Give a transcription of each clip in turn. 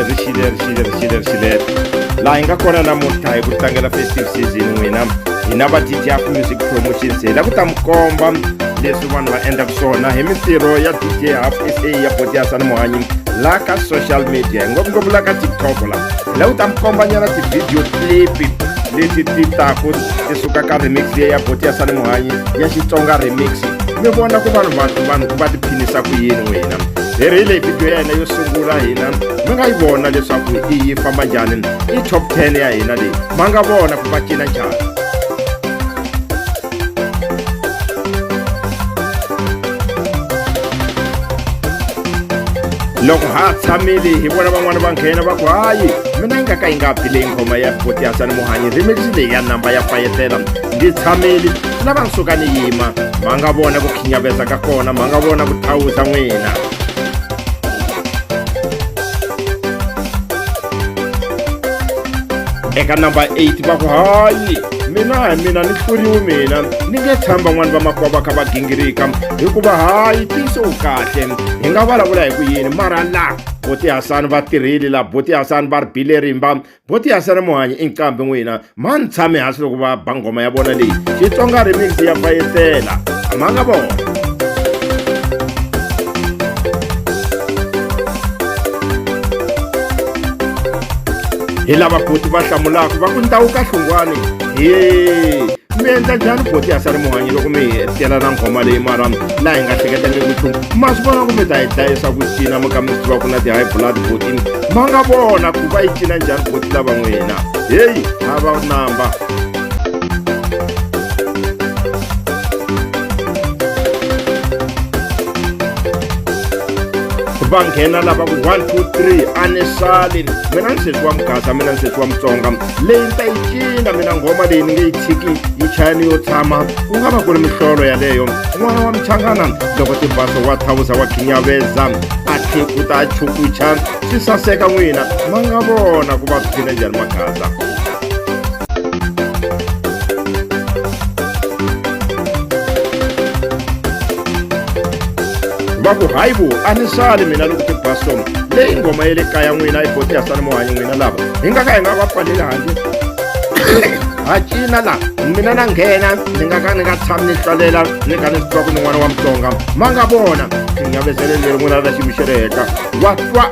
rixile laha hi nga kona namuntlha hi ku tlangela festive season n'wina hi na va DJ Music Promotions hi la ku ta mi komba leswi vanhu va endlaka swona hi mintirho ya DJ SA ya Boti Hasani Muhanyi la ka social media ngopfungopfu la ka TikTok la hi la ku ta mi komba nyana ti-video clip leti ti taku ti suka ka remix ya Boti Hasani Muhanyi ya Xitsonga remix mi vona ku vanhu va tiphinisa ku yini n'wina hi ri leyi video ya hina yo sungula hina mi nga yi vona leswaku yi famba njhani i top 10 ya hina leyi ma nga vona ku va cina njhani. Loko ha tshamile hi vona van'wana va nghena va ku hayi mina yi nga ka yi nga phi leyi ngoma ya Boti Hasani Muhanyi remix leyi ya namba ya fayetela ndzi tshamile lava ni suka ni yima ma nga vona ku khinyaveza ka kona ma nga vona ku thawuza n'wina. Eka number 8 va ku hayi mina ni hluriwe mina ni nge tshamba n'wana va makuva va kha va gingirika hikuva hayi tiso kahle hi nga vulavula hi ku yini mara la Boti Hasani va tirhile la Boti Hasani va ri bile rimba Boti Hasani Muhanyi i nqambi n'wina ma ni tshame hansi loko va ba ngoma ya vona leyi Xitsonga remix ya fayetela ma nga vona. Hi lava Boti va hlamulaka va ku ndhawu ka hlungwane mi endla njhani Boti Hasani Muhanyi loko mi tela na ngoma leyi mara laha hi nga hleketangi nchumu ma swi vona ku mi ta hi dlayisa ku cina mo ka mi swi tiva ku na ti-high blood Boti ma nga vona ku va yi cina njhani Boti lava n'wina heyi a va namba. Va nghena lava ku 1 2 3 anisali mina ni sesi wa mugasa mina ni sesi wa mutsonga leyi ni ta yi cina mina ngoma leyi ni nge yi tshiki yi chayani yo tshama ku nga va ku ri mihlolo yaleyo n'wana wa michangana loko tibaso wa thawuza wa khinyaveza a tlhekuta a chukucha swi saseka n'wina ma nga vona ku va swi cina njhani magasa. Va ku hayi vo a ni sali mina loko tibaso leyi ngoma ya le kaya n'wina i Boti Hasani Muhanyi n'wina lava hi nga ka hi nga va pfaleli handle ha cina la mina na nghena ni nga ka ni nga tshami ni hlalela ni ka ni swi tiva ku ni n'wana wa mutsonga ma nga vona tinyavezele leri n'wina ra xiyimo xe le henhla wa twa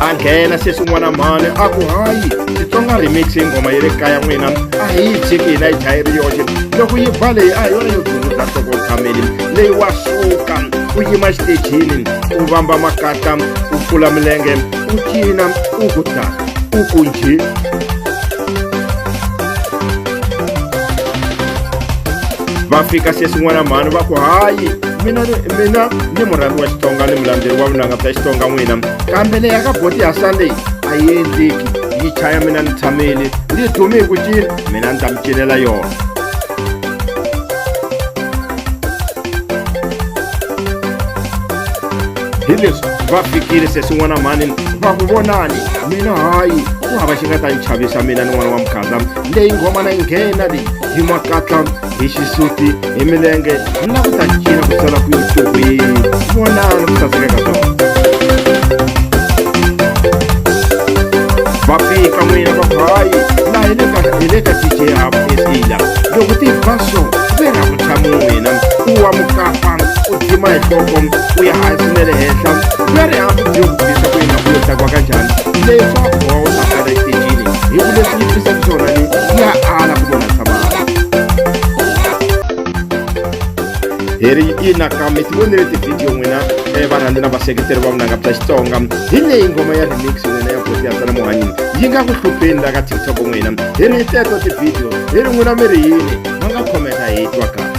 a nghena sesi n'wana mhani a ku hayi Xitsonga remix hi ngoma ya le kaya n'wina a hi yi tshiki hina yi chayi ri yoxe loko yi ba leyi a hi yona yo dzunguza nhloko u tshameli leyi wa suka u yima xitejini u vamba makatla u pfula milenge u cina u ku ta u ku njhe. Va fika sesi n'wana mhani va ku hayi mina ni murhandzi wa Xitsonga ni mulandzeri wa vunanga bya Xitsonga n'wina kambe leyi ya ka Boti Hasani leyi a yi endleki yi chaya mina ni tshamile ni dume hi ku cina mina ni ta mi cinela yona. Hi leswi va fikile sesi n'wana mhani va ku vonani mina hayi ku hava xi nga ta ni chavisa mina ni n'wana wa mugasa leyi ngoma na yi nghena leyi hi makatla hi xisuti hi milenge ni la ku ta cina ku tsala ku youtube vonani ku saseka ka swona. Va fika n'wina va ku hayi laha hi le ka DJ SA loko tibaso ve nga ku tshami n'wina u wa mukapa u dzima hi nhloko u ya hansi ne le henhla ve ri hambi byo vutisa ku yina ku yo tsakiwa ka njhani leswaku wa u tsakela exitejini hi ku leswi yi twisaka swona ni ya ala ku vona tshama hi ri ina kambe ti vonile ti-video n'wina varhandzi na vaseketeri va vunanga bya Xitsonga hi leyi ngoma ya remix n'wina ya Boti Hasani Muhanyi yi nga ku hlupheni la ka TikTok n'wina hi ri teto ti-video hi ri n'wina mi ri yini ma nga khomeka hi twa kahle.